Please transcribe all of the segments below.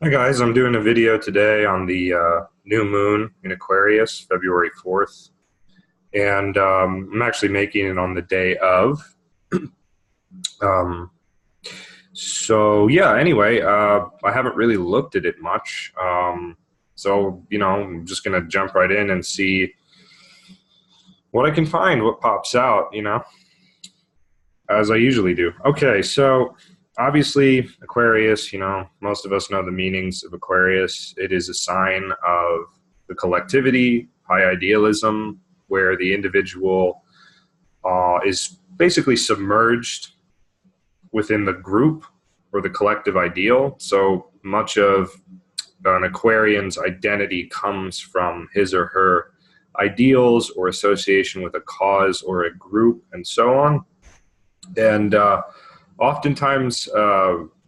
Hi guys, I'm doing a video today on the new moon in Aquarius, February 4th, and I'm actually making it on the day of. Um, so yeah, anyway, I haven't really looked at it much. I'm just gonna jump right in and see what I can find, what pops out, as I usually do. Okay, so obviously Aquarius, most of us know the meanings of Aquarius. It is a sign of the collectivity, high idealism, where the individual is basically submerged within the group or the collective ideal. So much of an Aquarian's identity comes from his or her ideals or association with a cause or a group and so on. And oftentimes,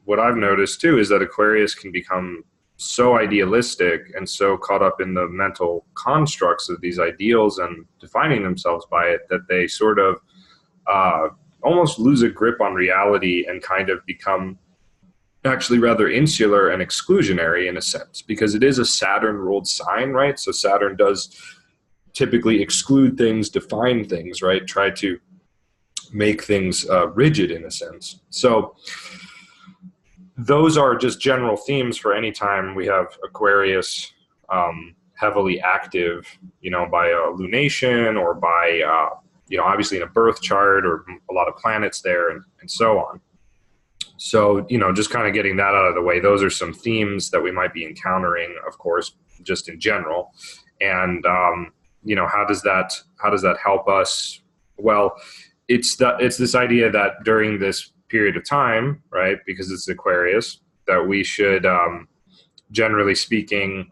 what I've noticed too is that Aquarius can become so idealistic and so caught up in the mental constructs of these ideals and defining themselves by it that they sort of uh, almost lose a grip on reality and kind of become actually rather insular and exclusionary in a sense, because it is a Saturn ruled sign, right? So Saturn does typically exclude things, define things, right? Try to make things rigid in a sense. So those are just general themes for any time we have Aquarius heavily active, by a lunation or by, obviously in a birth chart or a lot of planets there and so on. So, just kind of getting that out of the way, those are some themes that we might be encountering, of course, just in general. And, how does that help us? Well, it's this idea that during this period of time, right, because it's Aquarius, that we should, generally speaking,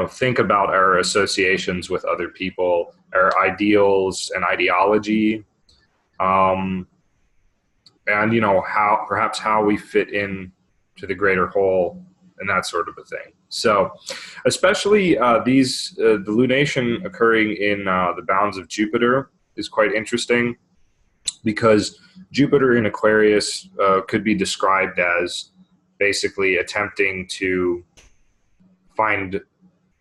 think about our associations with other people, our ideals and ideology, um, and how we fit in to the greater whole and that sort of a thing. So, especially the lunation occurring in the bounds of Jupiter is quite interesting, because Jupiter in Aquarius could be described as basically attempting to find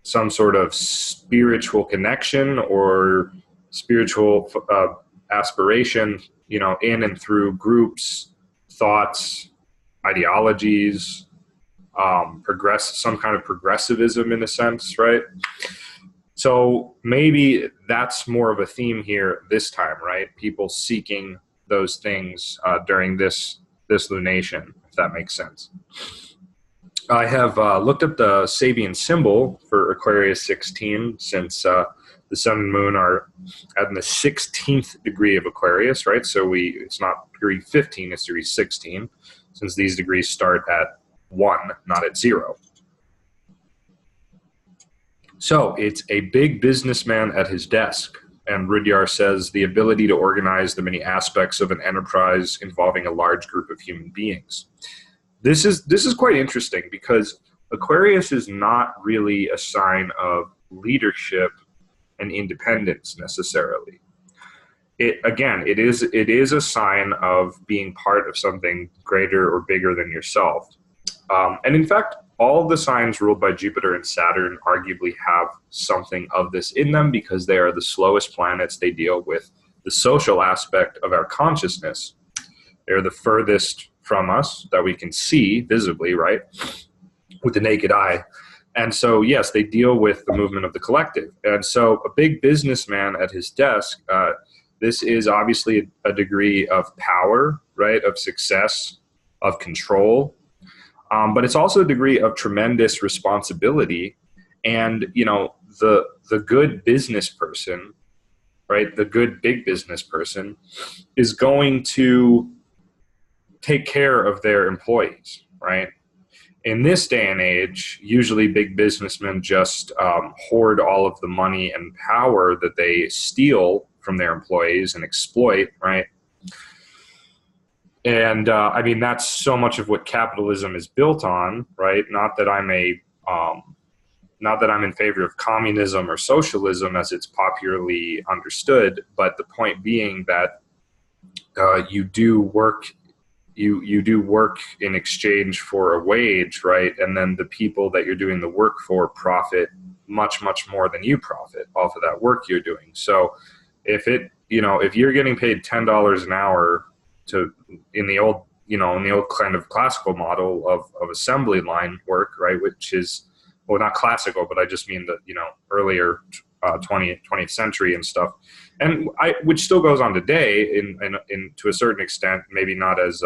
some sort of spiritual connection or spiritual aspiration, in and through groups, thoughts, ideologies, some kind of progressivism in a sense, right? So maybe that's more of a theme here this time, right? People seeking those things during this lunation, if that makes sense. I have looked up the Sabian symbol for Aquarius 16, since the sun and moon are at the 16th degree of Aquarius, right? So it's not degree 15, it's degree 16, since these degrees start at 1, not at 0. So it's a big businessman at his desk. And Rudyard says the ability to organize the many aspects of an enterprise involving a large group of human beings. This is quite interesting, because Aquarius is not really a sign of leadership and independence necessarily. It is a sign of being part of something greater or bigger than yourself. And in fact, all the signs ruled by Jupiter and Saturn arguably have something of this in them, because they are the slowest planets. They deal with the social aspect of our consciousness. They're the furthest from us that we can see visibly, right, with the naked eye. And so, yes, they deal with the movement of the collective. And so a big businessman at his desk, this is obviously a degree of power, right, of success, of control. But it's also a degree of tremendous responsibility. And, the good business person, right, the good big business person is going to take care of their employees, right? In this day and age, usually big businessmen just hoard all of the money and power that they steal from their employees and exploit, right? And that's so much of what capitalism is built on, right? Not that I'm in favor of communism or socialism as it's popularly understood, but the point being that you do work you do work in exchange for a wage, right? And then the people that you're doing the work for profit much, much more than you profit off of that work you're doing. So if if you're getting paid $10 an hour in the old kind of classical model of assembly line work, right? Which is, well, not classical, but I just mean the, earlier 20th century and stuff. And which still goes on today in to a certain extent, maybe not as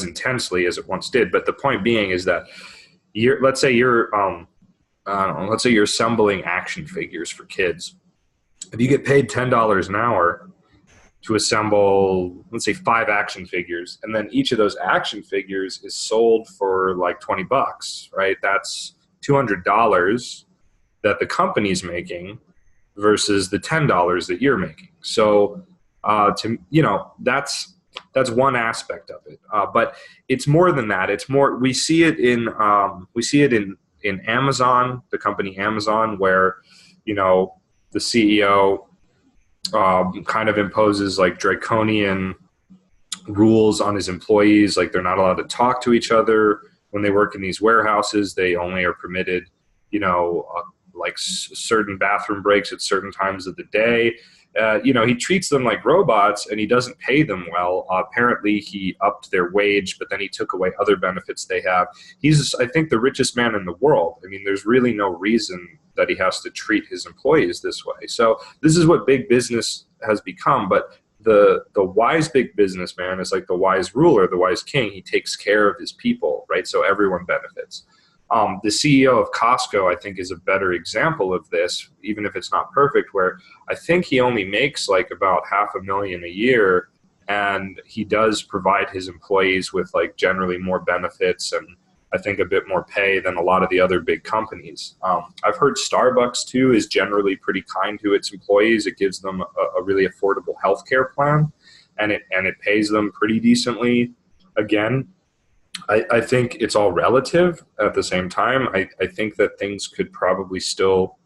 intensely as it once did. But the point being is that let's say you're assembling action figures for kids. If you get paid $10 an hour to assemble, let's say 5 action figures, and then each of those action figures is sold for like $20, right? That's $200 that the company's making versus the $10 that you're making. So, that's one aspect of it. But it's more than that. It's more, we see it in Amazon, the company Amazon, where, the CEO kind of imposes like draconian rules on his employees. Like they're not allowed to talk to each other when they work in these warehouses. They only are permitted, like certain bathroom breaks at certain times of the day. He treats them like robots, and he doesn't pay them well. Apparently he upped their wage, but then he took away other benefits they have. He's, I think, the richest man in the world. I mean, there's really no reason that he has to treat his employees this way. So this is what big business has become. But the wise big businessman is like the wise ruler, the wise king. He takes care of his people, right? So everyone benefits. The CEO of Costco, I think, is a better example of this, even if it's not perfect, where I think he only makes like about $500,000 a year, and he does provide his employees with like generally more benefits and I think a bit more pay than a lot of the other big companies. I've heard Starbucks too is generally pretty kind to its employees. It gives them a really affordable healthcare plan, and it pays them pretty decently. Again, I think it's all relative. At the same time, I think that things could probably still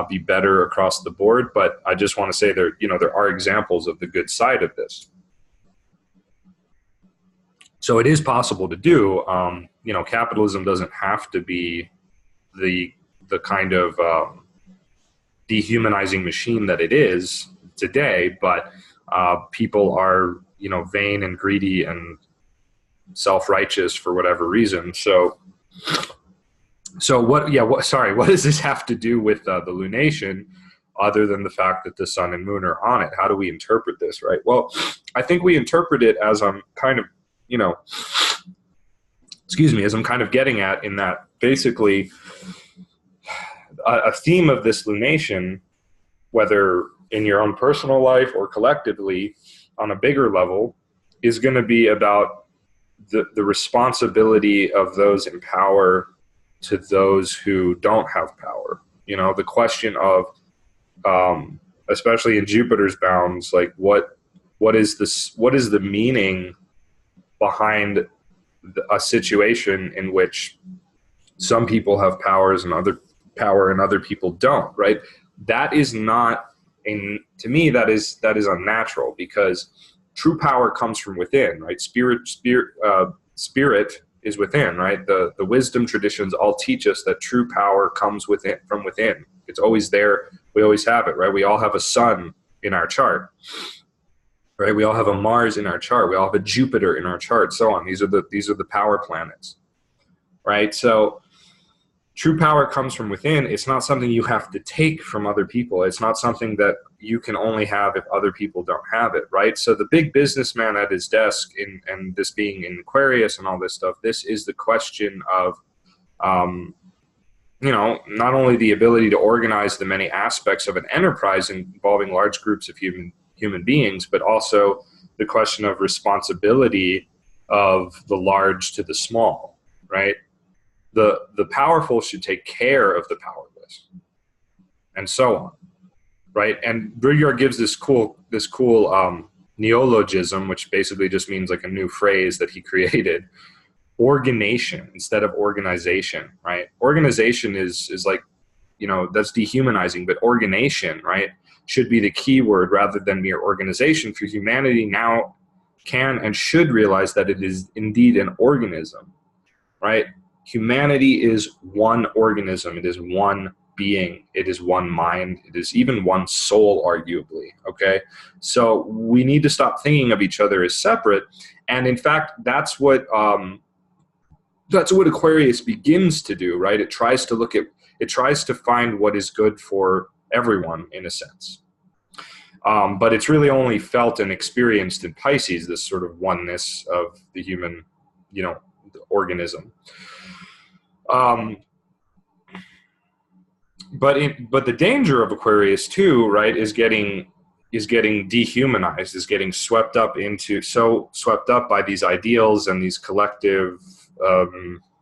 be better across the board. But I just want to say there are examples of the good side of this. So it is possible to do. Capitalism doesn't have to be the kind of dehumanizing machine that it is today. But people are vain and greedy and self-righteous for whatever reason. So what does this have to do with the lunation, other than the fact that the sun and moon are on it? How do we interpret this, right? Well, I think we interpret it as I'm kind of, as I'm kind of getting at, in that basically a theme of this lunation, whether in your own personal life or collectively on a bigger level, is going to be about the responsibility of those in power to those who don't have power. The question of, especially in Jupiter's bounds, like what is the meaning behind a situation in which some people have powers and other people don't, right? That is not, to me, that is unnatural, because true power comes from within, right? Spirit is within, right? The wisdom traditions all teach us that true power comes from within. It's always there. We always have it, right? We all have a sun in our chart, right? We all have a Mars in our chart. We all have a Jupiter in our chart, so on. These are the power planets, right? So true power comes from within. It's not something you have to take from other people. It's not something that you can only have if other people don't have it, right? So the big businessman at his desk, and this being in Aquarius and all this stuff, this is the question of, not only the ability to organize the many aspects of an enterprise involving large groups of human beings, but also the question of responsibility of the large to the small, right? The powerful should take care of the powerless, and so on, right? And Rudyard gives this cool neologism, which basically just means like a new phrase that he created: organization instead of organization, right? Organization is like, that's dehumanizing, but organization, right, should be the key word rather than mere organization. For humanity now can and should realize that it is indeed an organism, right? Humanity is one organism. It is one being. It is one mind. It is even one soul, arguably, okay? So we need to stop thinking of each other as separate. And in fact, that's what Aquarius begins to do, right? It tries to find what is good for everyone, in a sense. But it's really only felt and experienced in Pisces, this sort of oneness of the human, organism. But the danger of Aquarius too, right, is getting dehumanized, is getting swept up by these ideals and these collective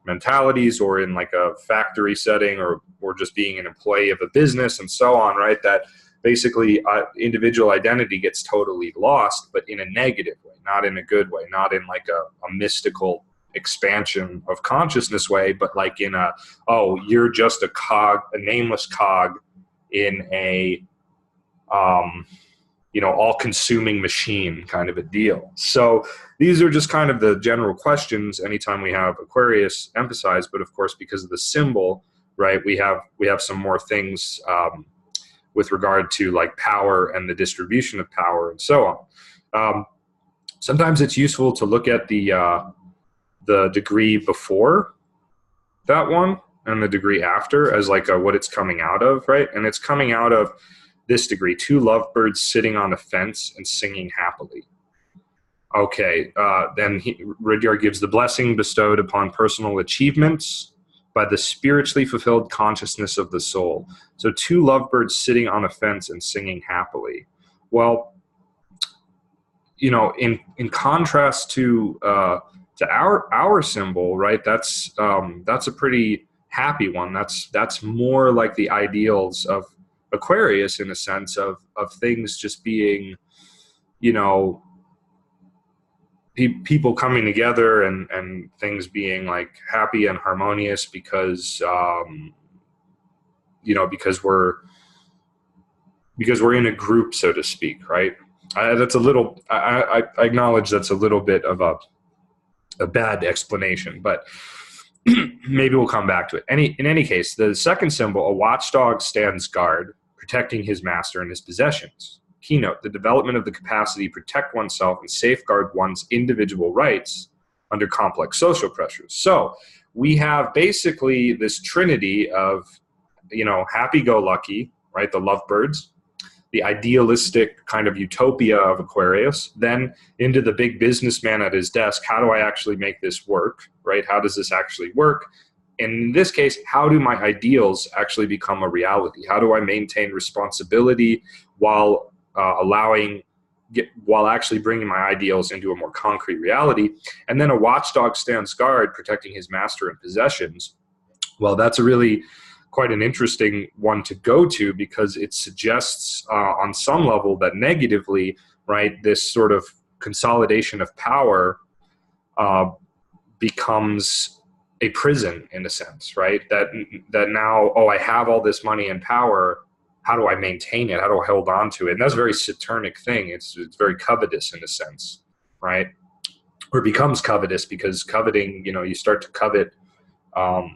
mentalities, or in like a factory setting, or just being an employee of a business and so on, right? That basically individual identity gets totally lost, but in a negative way, not in a good way, not in like a mystical expansion of consciousness way, but like in you're just a cog, a nameless cog in a all-consuming machine kind of a deal. So these are just kind of the general questions anytime we have Aquarius emphasized, but of course, because of the symbol, right, we have some more things with regard to like power and the distribution of power and so on. Sometimes it's useful to look at the degree before that one and the degree after as like what it's coming out of, right? And it's coming out of this degree: 2 lovebirds sitting on a fence and singing happily. Okay, then Rudyard gives the blessing bestowed upon personal achievements by the spiritually fulfilled consciousness of the soul. So 2 lovebirds sitting on a fence and singing happily. Well, in contrast to our symbol, right? That's a pretty happy one. That's more like the ideals of Aquarius, in a sense of things just being, people coming together and things being like happy and harmonious because we're in a group, so to speak, right? That's a little. I acknowledge that's a little bit of a bad explanation, but maybe we'll come back to it. In any case, the second symbol, a watchdog stands guard, protecting his master and his possessions. Keynote: the development of the capacity to protect oneself and safeguard one's individual rights under complex social pressures. So we have basically this trinity of, happy-go-lucky, right, the lovebirds, the idealistic kind of utopia of Aquarius, then into the big businessman at his desk. How do I actually make this work, right? How does this actually work? In this case, how do my ideals actually become a reality? How do I maintain responsibility while actually bringing my ideals into a more concrete reality? And then a watchdog stands guard, protecting his master and possessions. Well, that's really quite an interesting one to go to, because it suggests on some level that negatively, right, this sort of consolidation of power becomes a prison, in a sense, right? That now, I have all this money and power. How do I maintain it? How do I hold on to it? And that's a very Saturnic thing. It's very covetous, in a sense, right? Or it becomes covetous, because coveting, you start to covet. I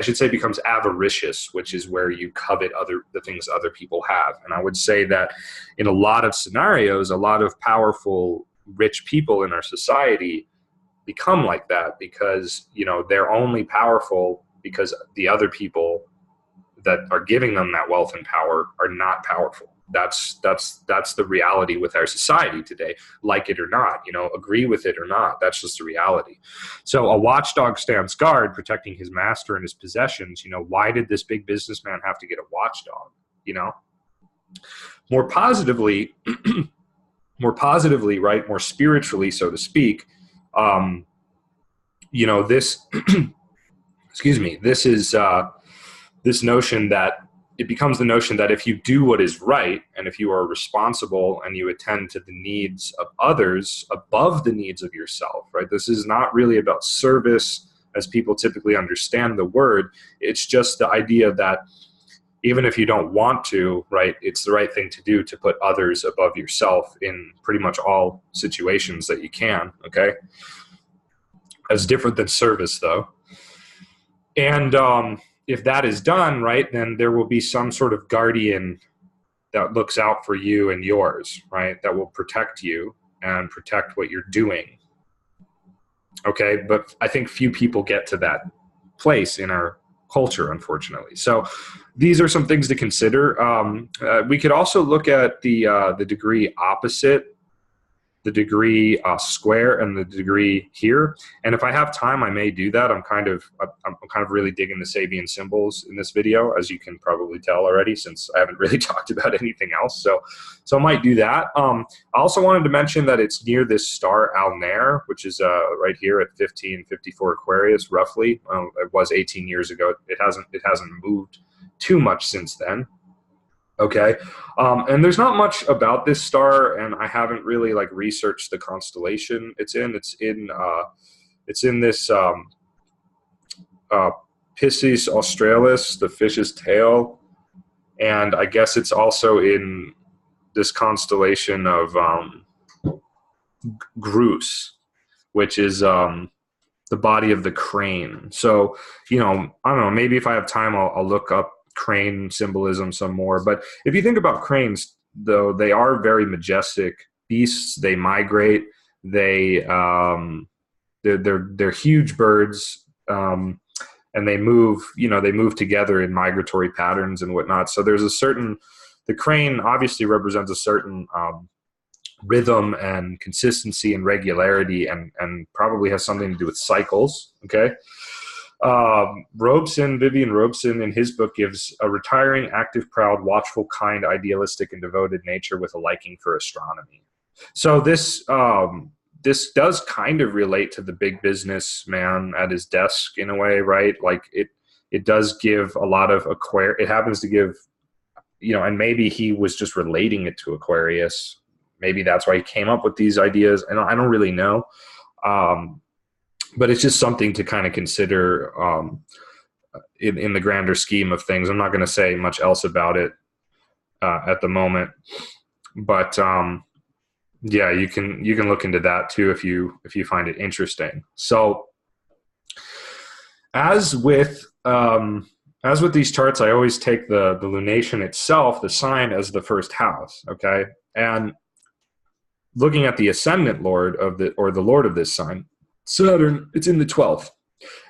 should say becomes avaricious, which is where you covet the things other people have. And I would say that in a lot of scenarios, a lot of powerful, rich people in our society become like that, because, they're only powerful because the other people that are giving them that wealth and power are not powerful. That's the reality with our society today, like it or not, agree with it or not. That's just the reality. So a watchdog stands guard, protecting his master and his possessions. Why did this big businessman have to get a watchdog? More positively, right? More spiritually, so to speak. This, excuse me. This is this notion that. It becomes the notion that if you do what is right, and if you are responsible and you attend to the needs of others above the needs of yourself, right? This is not really about service as people typically understand the word. It's just the idea that, even if you don't want to, right, it's the right thing to do to put others above yourself in pretty much all situations that you can, okay? That's different than service, though. And if that is done, right, then there will be some sort of guardian that looks out for you and yours, right, that will protect you and protect what you're doing, okay? But I think few people get to that place in our culture, unfortunately. So these are some things to consider. We could also look at the degree opposite, the degree square, and the degree here. And if I have time, I may do that. I'm kind of really digging the Sabian symbols in this video, as you can probably tell already, since I haven't really talked about anything else. So I might do that. I also wanted to mention that it's near this star Alnair, which is right here at 1554 Aquarius, roughly. It was 18 years ago. It hasn't moved too much since then. Okay, and there's not much about this star, and I haven't really like researched the constellation it's in. It's in this Piscis Australis, the fish's tail, and I guess it's also in this constellation of Grus, which is the body of the crane. So, I don't know, maybe if I have time, I'll look up crane symbolism some more. But if you think about cranes, though, they are very majestic beasts. They migrate. They're huge birds, and they move. They move together in migratory patterns and whatnot. So there's the crane obviously represents a certain rhythm and consistency and regularity, and probably has something to do with cycles. Okay. Vivian Robeson, in his book, gives a retiring, active, proud, watchful, kind, idealistic, and devoted nature with a liking for astronomy. So this does kind of relate to the big business man at his desk in a way, right? Like it does give a lot of Aquarius. It happens to give, and maybe he was just relating it to Aquarius. Maybe that's why he came up with these ideas. And I don't really know. But it's just something to kind of consider in the grander scheme of things. I'm not going to say much else about it at the moment, but yeah, you can look into that too if you find it interesting. So as with these charts, I always take the lunation itself, the sign, as the first house. Okay, and looking at the ascendant lord the lord of this sign, Saturn, it's in the 12th,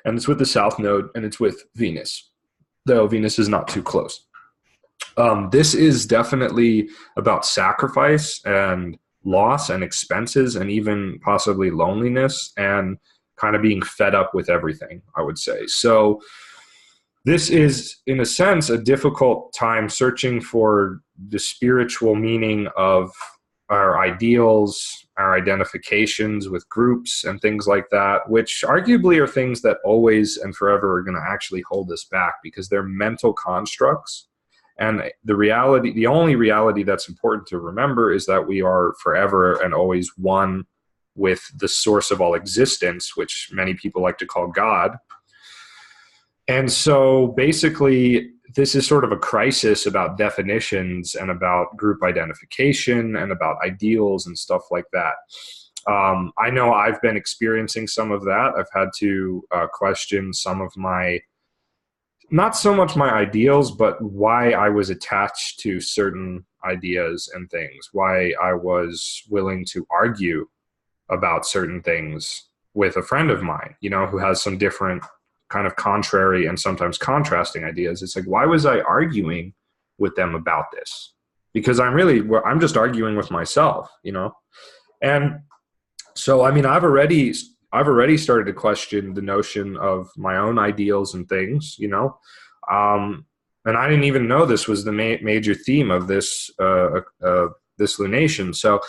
and it's with the south node, and it's with Venus, though Venus is not too close. This is definitely about sacrifice and loss and expenses, and even possibly loneliness, and kind of being fed up with everything, I would say. So this is, in a sense, a difficult time searching for the spiritual meaning of our ideals, our identifications with groups and things like that, which arguably are things that always and forever are going to actually hold us back, because they're mental constructs. And the only reality that's important to remember is that we are forever and always one with the source of all existence, which many people like to call God. And so basically, this is sort of a crisis about definitions and about group identification and about ideals and stuff like that. I know I've been experiencing some of that. I've had to question some of not so much my ideals, but why I was attached to certain ideas and things, why I was willing to argue about certain things with a friend of mine, who has some different kind of contrary and sometimes contrasting ideas. It's like, why was I arguing with them about this? Because I'm just arguing with myself, And so, I mean, I've already started to question the notion of my own ideals and things, and I didn't even know this was the major theme of this this lunation. So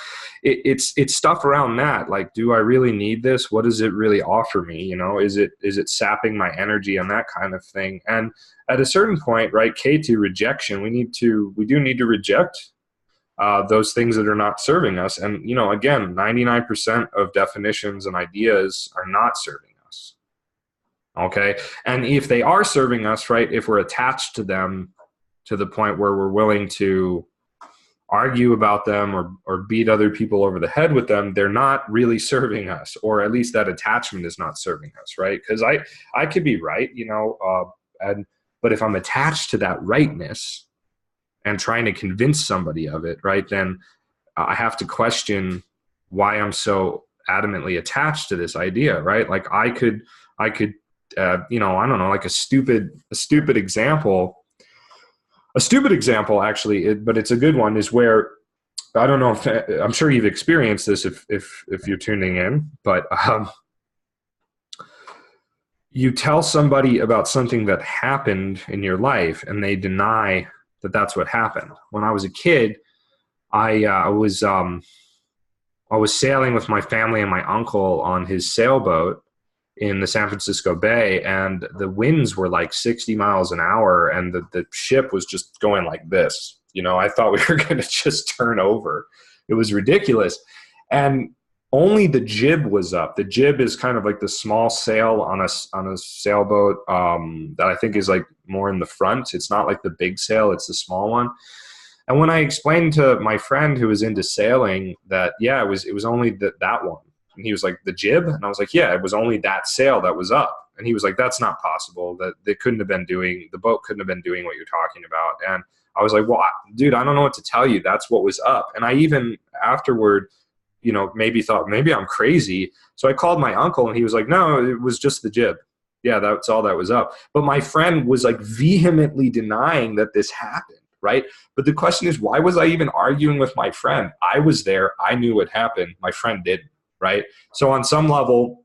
it's stuff around that. Like, do I really need this? What does it really offer me? Is it sapping my energy and that kind of thing? And at a certain point, right, K2 rejection, we do need to reject those things that are not serving us. And, again, 99% of definitions and ideas are not serving us. Okay. And if they are serving us, right, if we're attached to them, to the point where we're willing to argue about them or beat other people over the head with them, they're not really serving us, or at least that attachment is not serving us, right? Because I could be right, but if I'm attached to that rightness and trying to convince somebody of it, right, then I have to question why I'm so adamantly attached to this idea, right? Like I could, I don't know, like a stupid example. A stupid example, actually, but it's a good one, is where, I don't know if, I'm sure you've experienced this if you're tuning in, but you tell somebody about something that happened in your life and they deny that that's what happened. When I was a kid, I was sailing with my family and my uncle on his sailboat in the San Francisco Bay, and the winds were like 60 miles an hour, and the ship was just going like this. I thought we were going to just turn over. It was ridiculous. And only the jib was up. The jib is kind of like the small sail on a sailboat that I think is like more in the front. It's not like the big sail, it's the small one. And when I explained to my friend who was into sailing that, yeah, it was only that one. And he was like, the jib? And I was like, yeah, it was only that sail that was up. And he was like, that's not possible. That the boat couldn't have been doing what you're talking about. And I was like, well, dude, I don't know what to tell you. That's what was up. And I even afterward, maybe thought maybe I'm crazy. So I called my uncle and he was like, no, it was just the jib. Yeah, that's all that was up. But my friend was like vehemently denying that this happened. Right? But the question is, why was I even arguing with my friend? I was there. I knew what happened. My friend didn't. Right? So on some level,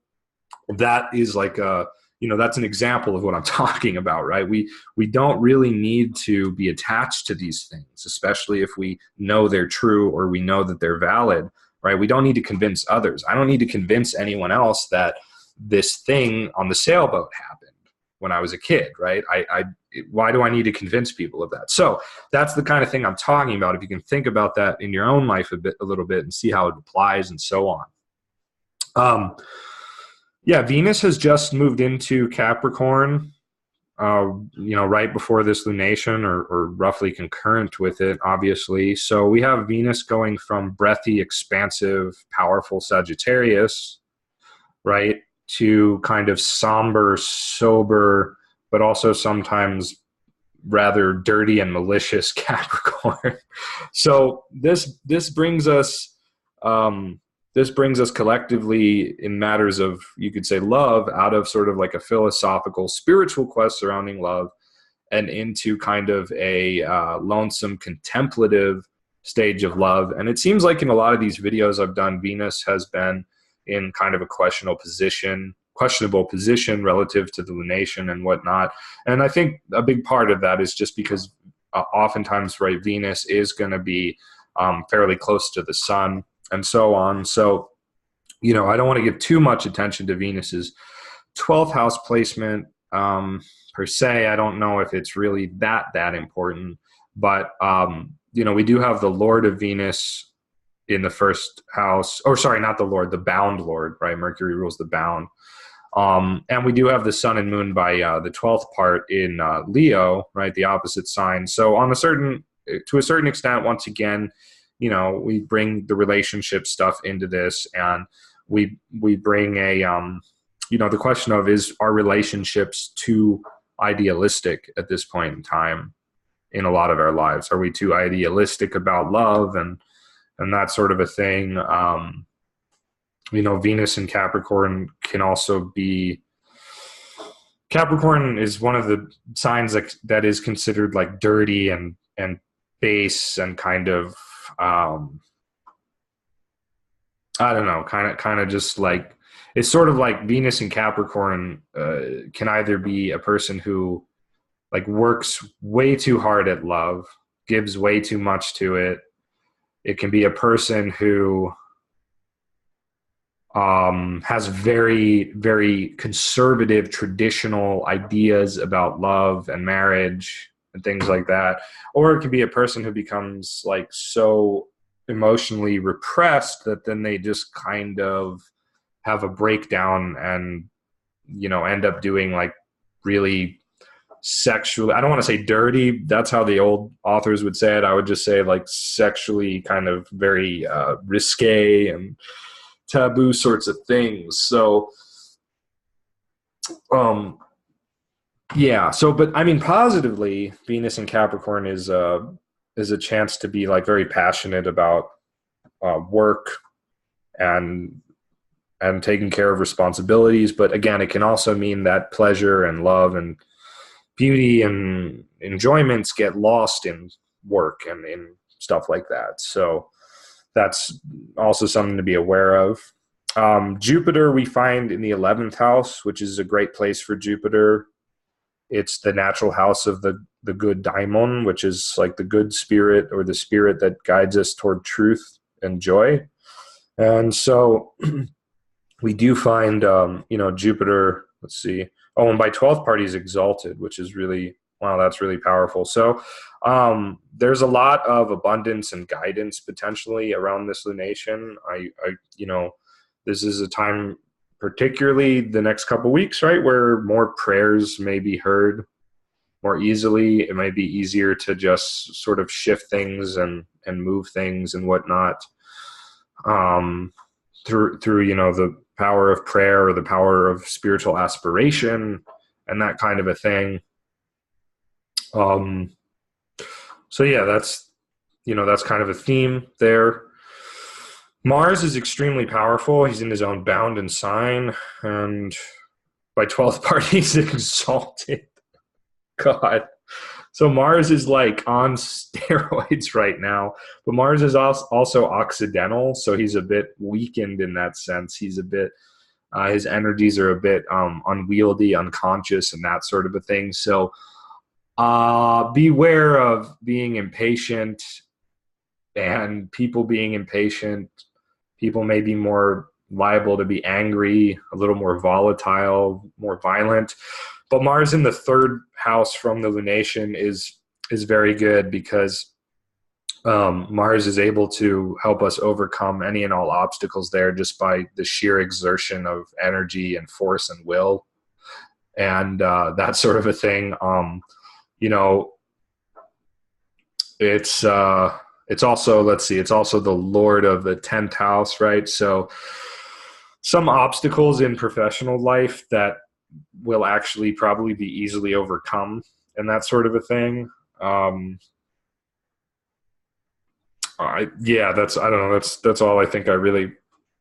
that is like that's an example of what I'm talking about, right? We don't really need to be attached to these things, especially if we know they're true or we know that they're valid, right? We don't need to convince others. I don't need to convince anyone else that this thing on the sailboat happened when I was a kid, right? Why do I need to convince people of that? So that's the kind of thing I'm talking about. If you can think about that in your own life a little bit and see how it applies and so on. Venus has just moved into Capricorn, right before this lunation or roughly concurrent with it, obviously. So we have Venus going from breathy, expansive, powerful Sagittarius, right, to kind of somber, sober, but also sometimes rather dirty and malicious Capricorn. So this brings us collectively in matters of, you could say, love, out of sort of like a philosophical, spiritual quest surrounding love and into kind of a lonesome, contemplative stage of love. And it seems like in a lot of these videos I've done, Venus has been in kind of a questionable position relative to the lunation and whatnot. And I think a big part of that is just because oftentimes, right, Venus is going to be fairly close to the sun and so on. So, I don't want to give too much attention to Venus's 12th house placement per se. I don't know if it's really that important, but we do have the Lord of Venus in the first house, or sorry, not the Lord, the bound Lord, right? Mercury rules the bound. And we do have the sun and moon by the 12th part in Leo, right? The opposite sign. So to a certain extent, once again, we bring the relationship stuff into this, and we bring a, the question of, is our relationships too idealistic at this point in time in a lot of our lives? Are we too idealistic about love and that sort of a thing? Venus in Capricorn can also be, Capricorn is one of the signs that is considered like dirty and base and kind of, I don't know, kind of just like, it's sort of like Venus in Capricorn can either be a person who like works way too hard at love, gives way too much to it. It can be a person who has very, very conservative, traditional ideas about love and marriage and things like that. Or it could be a person who becomes like so emotionally repressed that then they just kind of have a breakdown and, end up doing like really sexually, I don't want to say dirty. That's how the old authors would say it. I would just say like sexually kind of very risque and taboo sorts of things. So, yeah. So, but I mean, positively, Venus in Capricorn is a chance to be like very passionate about work and taking care of responsibilities. But again, it can also mean that pleasure and love and beauty and enjoyments get lost in work and in stuff like that. So that's also something to be aware of. Jupiter we find in the 11th house, which is a great place for Jupiter. It's the natural house of the good daimon, which is like the good spirit or the spirit that guides us toward truth and joy. And so we do find, Jupiter, let's see. Oh, and by 12th party is exalted, which is really, wow, that's really powerful. So there's a lot of abundance and guidance potentially around this lunation. This is a time, particularly the next couple weeks, right, where more prayers may be heard more easily. It might be easier to just sort of shift things and move things and whatnot through the power of prayer or the power of spiritual aspiration and that kind of a thing. So yeah, that's kind of a theme there. Mars is extremely powerful. He's in his own bound and sign, and by 12th party he's exalted. God. So Mars is like on steroids right now, but Mars is also occidental, so he's a bit weakened in that sense. He's a bit, his energies are a bit unwieldy, unconscious, and that sort of a thing. So beware of being impatient and people being impatient. People may be more liable to be angry, a little more volatile, more violent. But Mars in the 3rd house from the lunation is very good because Mars is able to help us overcome any and all obstacles there just by the sheer exertion of energy and force and will and that sort of a thing. It's also, let's see, it's also the Lord of the 10th house, right? So some obstacles in professional life that will actually probably be easily overcome and that sort of a thing. I don't know. That's all I think I really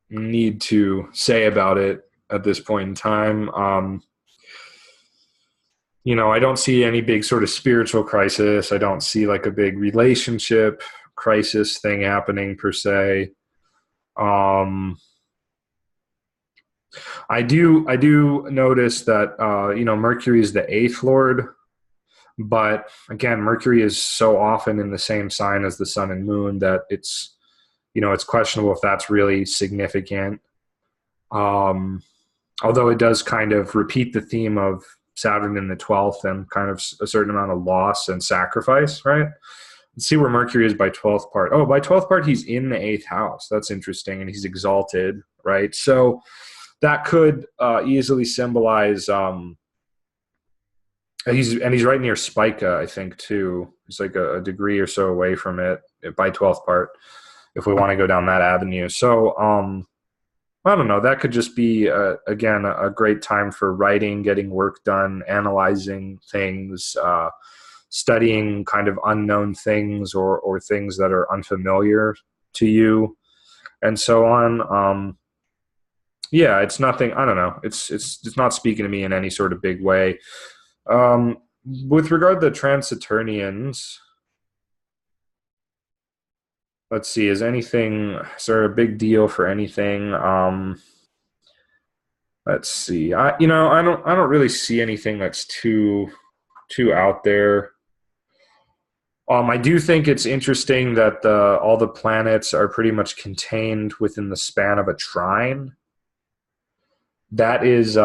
need to say about it at this point in time. I don't see any big sort of spiritual crisis. I don't see like a big relationship crisis thing happening per se. I do notice that Mercury is the 8th lord, but again, Mercury is so often in the same sign as the sun and moon that it's questionable if that's really significant. Although it does kind of repeat the theme of Saturn in the 12th and kind of a certain amount of loss and sacrifice, right? Let's see where Mercury is by 12th part. Oh, by 12th part, he's in the 8th house. That's interesting. And he's exalted, right? So that could easily symbolize, he's right near Spica, I think, too. He's like a degree or so away from it by 12th part, if we want to go down that avenue. So, I don't know. That could just be, again, a great time for writing, getting work done, analyzing things, studying kind of unknown things or things that are unfamiliar to you, and so on. Yeah, it's nothing. I don't know. It's not speaking to me in any sort of big way. With regard to the Transaturnians, let's see. Is there a big deal for anything? Let's see. I don't really see anything that's too out there. I do think it's interesting that all the planets are pretty much contained within the span of a trine. That is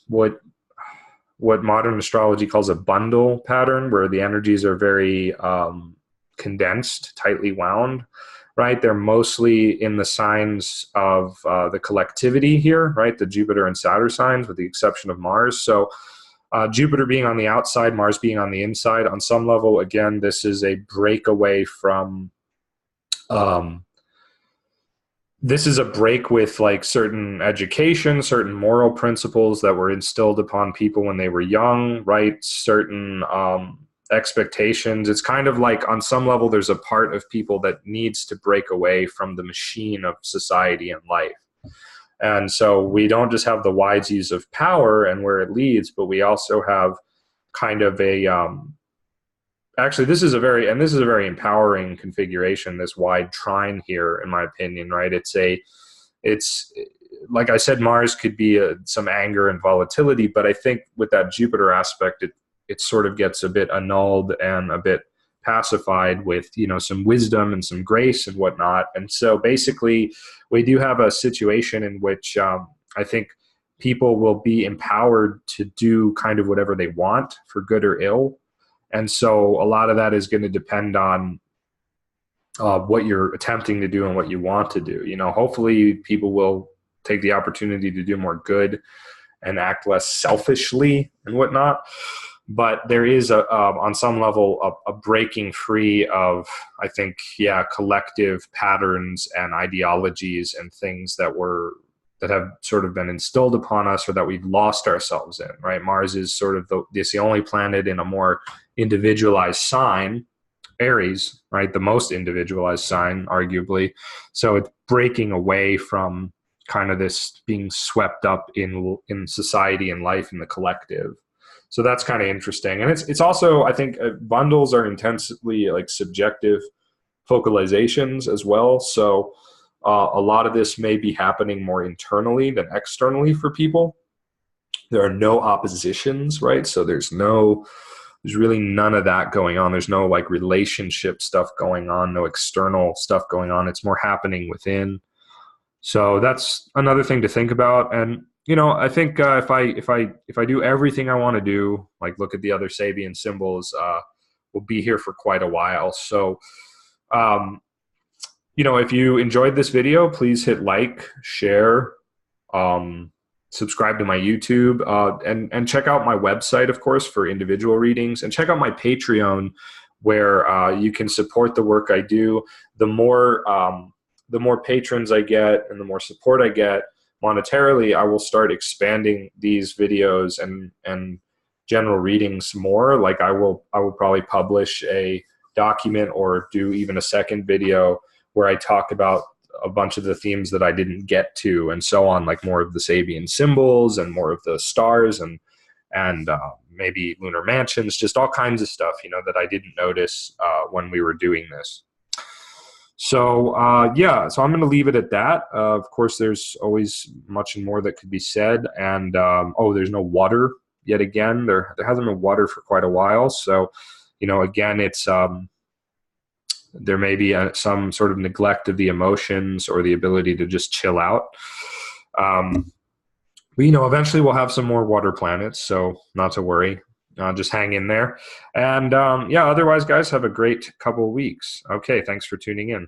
what modern astrology calls a bundle pattern, where the energies are very condensed, tightly wound, right? They're mostly in the signs of the collectivity here, right? The Jupiter and Saturn signs, with the exception of Mars. So Jupiter being on the outside, Mars being on the inside. On some level, again, this is a breakaway from, this is a break with like certain education, certain moral principles that were instilled upon people when they were young, right? Certain expectations. It's kind of like on some level, there's a part of people that needs to break away from the machine of society and life. And so we don't just have the wide use of power and where it leads, but we also have kind of a, actually this is a very empowering configuration, this wide trine here, in my opinion, right? It's like I said, Mars could be some anger and volatility, but I think with that Jupiter aspect, it sort of gets a bit annulled and a bit pacified with, you know, some wisdom and some grace and whatnot. And so basically we do have a situation in which I think people will be empowered to do kind of whatever they want, for good or ill. And so a lot of that is going to depend on what you're attempting to do and what you want to do. You know, hopefully people will take the opportunity to do more good and act less selfishly and whatnot. But there is on some level a breaking free of, I think, collective patterns and ideologies and things that have sort of been instilled upon us or that we've lost ourselves in, right? Mars is sort of the only planet in a more individualized sign, Aries, right? The most individualized sign, arguably. So it's breaking away from kind of this being swept up in society and life in the collective. So that's kind of interesting. And it's also, I think, bundles are intensely like subjective focalizations as well. So a lot of this may be happening more internally than externally for people. There are no oppositions, right? So there's really none of that going on. There's no like relationship stuff going on, no external stuff going on. It's more happening within. So that's another thing to think about. And you know, I think if I do everything I want to do, like look at the other Sabian symbols, we'll be here for quite a while. So, you know, if you enjoyed this video, please hit like, share, subscribe to my YouTube, and check out my website, of course, for individual readings, and check out my Patreon, where you can support the work I do. The more patrons I get and the more support I get monetarily, I will start expanding these videos and general readings more. Like I will probably publish a document or do even a second video where I talk about a bunch of the themes that I didn't get to and so on, like more of the Sabian symbols and more of the stars and maybe lunar mansions, just all kinds of stuff, you know, that I didn't notice when we were doing this. So, so I'm going to leave it at that. Of course, there's always much more that could be said. And, there's no water yet again. There hasn't been water for quite a while. So, you know, again, it's, there may be some sort of neglect of the emotions or the ability to just chill out. But, you know, eventually we'll have some more water planets, so not to worry. Just hang in there. And otherwise, guys, have a great couple of weeks. Okay, thanks for tuning in.